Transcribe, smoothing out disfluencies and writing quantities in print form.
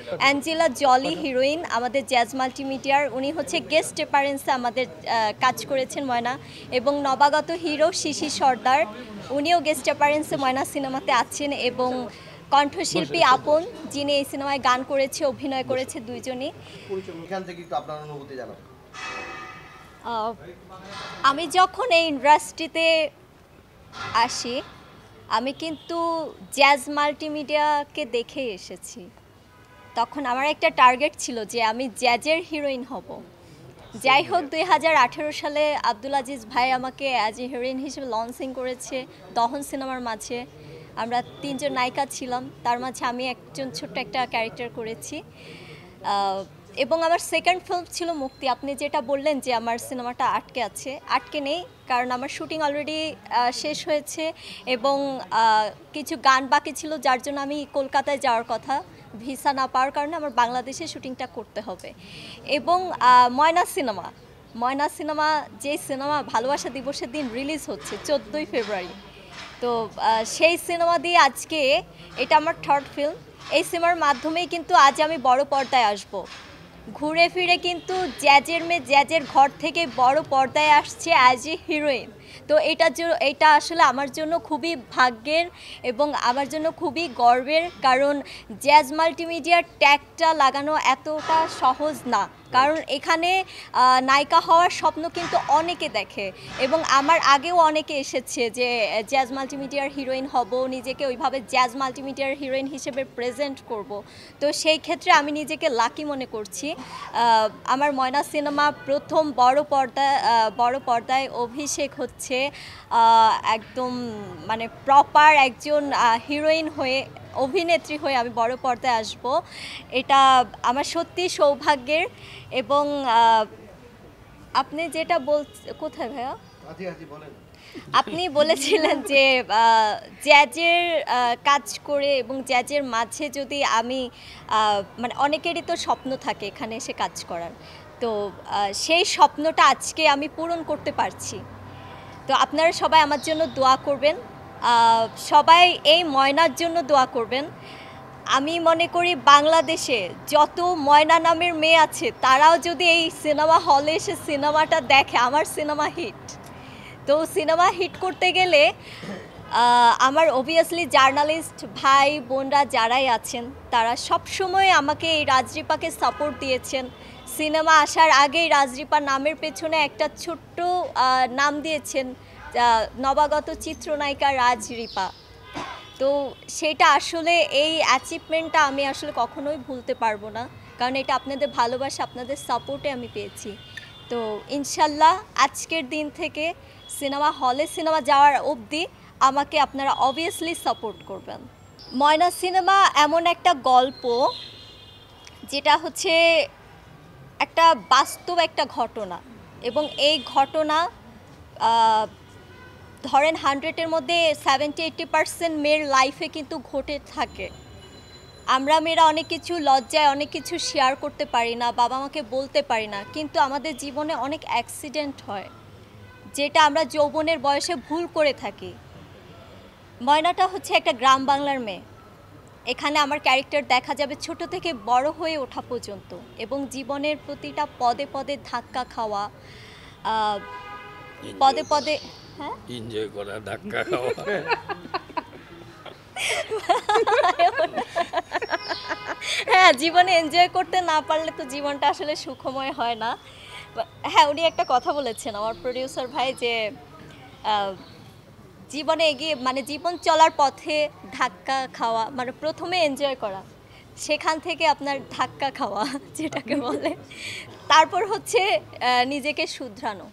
Angela Jolly heroine আমাদের jazz মাল্টিমিডিয়ার, উনি হচ্ছে গেস্ট অ্যাপারেন্সে আমাদের কাজ করেছেন ময়না, এবং নবাগত হিরো শিশির সর্দার, উনিও গেস্ট অ্যাপারেন্সে ময়না সিনেমাতে আছেন, এবং কণ্ঠশিল্পী আপন যিনি এই সিনেমায় গান করেছে, অভিনয় করেছে, দুইজনই। আমি যখন এই ইন্ডাস্ট্রিতে আসি আমি কিন্তু জ্যাজ মাল্টিমিডিয়াকে দেখে এসেছি। তখন আমার একটা টার্গেট ছিল যে আমি জ্যাজের হিরোইন হব। যাই হোক 2018 সালে আব্দুল আজিজ ভাই আমাকে অ্যাজ এ হিরোইন হিসেবে লঞ্চিং করেছে দহন সিনেমার মাঝে। আমরা 3 জন নায়িকা ছিলাম, তার মাঝে আমি একজন ছোট্ট একটা ক্যারেক্টার করেছি, এবং আমার সেকেন্ড ফিল্ম ছিল মুক্তি। আপনি যেটা বললেন যে আমার সিনেমাটা আটকে আছে, আটকে নেই, কারণ আমার শুটিং অলরেডি শেষ হয়েছে, এবং কিছু গান বাকি ছিল, যার জন্য আমি কলকাতায় যাওয়ার কথা, ভিসা না পাওয়ার কারণে আমার বাংলাদেশে শুটিংটা করতে হবে। এবং ময়না সিনেমা যে সিনেমা ভালোবাসা দিবসের দিন রিলিজ হচ্ছে 14ই ফেব্রুয়ারি, তো সেই সিনেমা দিয়ে আজকে এটা আমার থার্ড ফিল্ম। এই সিনেমার মাধ্যমেই কিন্তু আজ আমি বড় পর্দায় আসব। ঘুরে ফিরে কিন্তু জ্যাজের মেয়ে জ্যাজের ঘর থেকে বড় পর্দায় আসছে অ্যাজ এ হিরোইন। তো এটা আসলে আমার জন্য খুবই ভাগ্যের এবং আমার জন্য খুবই গর্বের, কারণ জ্যাজ মাল্টিমিডিয়ার ট্যাগটা লাগানো এতটা সহজ না, কারণ এখানে নায়িকা হওয়ার স্বপ্ন কিন্তু অনেকে দেখে, এবং আমার আগেও অনেকে এসেছে যে জ্যাজ মাল্টিমিডিয়ার হিরোইন হব, নিজেকে ওইভাবে জ্যাজ মাল্টিমিডিয়ার হিরোইন হিসেবে প্রেজেন্ট করব। তো সেই ক্ষেত্রে আমি নিজেকে লাকি মনে করছি। আমার ময়না সিনেমা প্রথম বড় পর্দায় অভিষেক হচ্ছে, একদম মানে প্রপার একজন হিরোইন হয়ে, অভিনেত্রী হয়ে আমি বড় পর্দায় আসব। এটা আমার সত্যি সৌভাগ্যের। এবং আপনি যেটা কোথায় ভাইয়া আপনি বলেছিলেন যে জ্যাজের কাজ করে এবং জ্যাজের মাঝে যদি আমি মানে অনেকেরই তো স্বপ্ন থাকে এখানে এসে কাজ করার, তো সেই স্বপ্নটা আজকে আমি পূরণ করতে পারছি। তো আপনারা সবাই আমার জন্য দোয়া করবেন, সবাই এই ময়নার জন্য দোয়া করবেন। আমি মনে করি বাংলাদেশে যত ময়না নামের মেয়ে আছে তারাও যদি এই সিনেমা হলে এসে সিনেমাটা দেখে, আমার সিনেমা হিট। তো সিনেমা হিট করতে গেলে আমার অবভিয়াসলি জার্নালিস্ট ভাই বোনরা যারাই আছেন তারা সবসময় আমাকে এই রাজরিপাকে সাপোর্ট দিয়েছেন। সিনেমা আসার আগেই রাজরিপা নামের পেছনে একটা ছোট্ট নাম দিয়েছেন, নবাগত চিত্রনায়িকা রাজরিপা। তো সেটা আসলে এই অ্যাচিভমেন্টটা আমি আসলে কখনোই ভুলতে পারবো না, কারণ এটা আপনাদের ভালোবাসা, আপনাদের সাপোর্টে আমি পেয়েছি। তো ইনশাল্লাহ আজকের দিন থেকে সিনেমা হলে সিনেমা যাওয়ার অবধি আমাকে আপনারা অবভিয়াসলি সাপোর্ট করবেন। ময়না সিনেমা এমন একটা গল্প যেটা হচ্ছে একটা বাস্তব একটা ঘটনা, এবং এই ঘটনা ধরেন 100-এর মধ্যে 70-80% মেয়ের লাইফে কিন্তু ঘটে থাকে। আমরা মেয়েরা অনেক কিছু লজ্জায় অনেক কিছু শেয়ার করতে পারি না, বাবা মাকে বলতে পারি না, কিন্তু আমাদের জীবনে অনেক অ্যাক্সিডেন্ট হয় যেটা আমরা যৌবনের বয়সে ভুল করে থাকি। ময়নাটা হচ্ছে একটা গ্রাম বাংলার মেয়ে। এখানে আমার ক্যারেক্টার দেখা যাবে ছোট থেকে বড় হয়ে ওঠা পর্যন্ত, এবং জীবনের প্রতিটা পদে পদে ধাক্কা খাওয়া, পদে পদে এনজয় করা, ধাক্কা খাওয়া। হ্যাঁ, জীবনে এনজয় করতে না পারলে তো জীবনটা আসলে সুখময় হয় না। হ্যাঁ, উনি একটা কথা বলেছেন আমার প্রডিউসার ভাই, যে জীবনে এগিয়ে মানে জীবন চলার পথে ধাক্কা খাওয়া মানে প্রথমে এনজয় করা, সেখান থেকে আপনার ধাক্কা খাওয়া যেটাকে বলে, তারপর হচ্ছে নিজেকে শুধরানো।